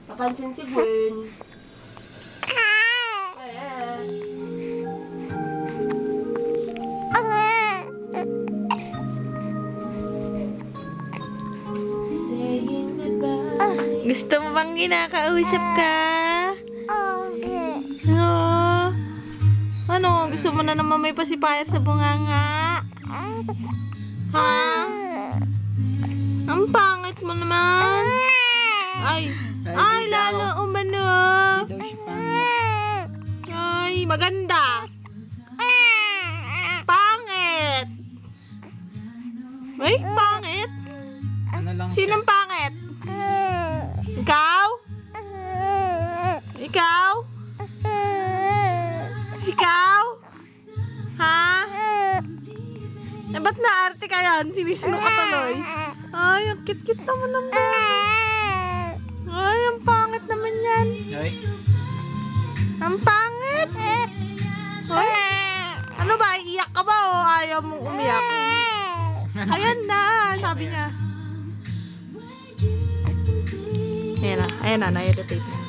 Papansin si Gwen. Saying goodbye. Gusto mo bang kinakausap ka? Oh. Ano? Gusto mo na naman may pacifier sa bunganga? Ha? Ang pangit mo naman. Ay, lalo umano. Ay, maganda. Pangit. Ay, pangit. Sinong pangit? Ikaw? Ikaw? Ikaw? Ha? Eh, ba't naarte ka yan? Sinisino ka tuloy? Ay, ang cute-cute naman naman. Ay, ang pangit naman yan. Ang pangit. Ay, ano ba? Iiyak ka ba o ayaw mong umiyak? Ayan na, sabi niya. Ayan na, nai-irritate na.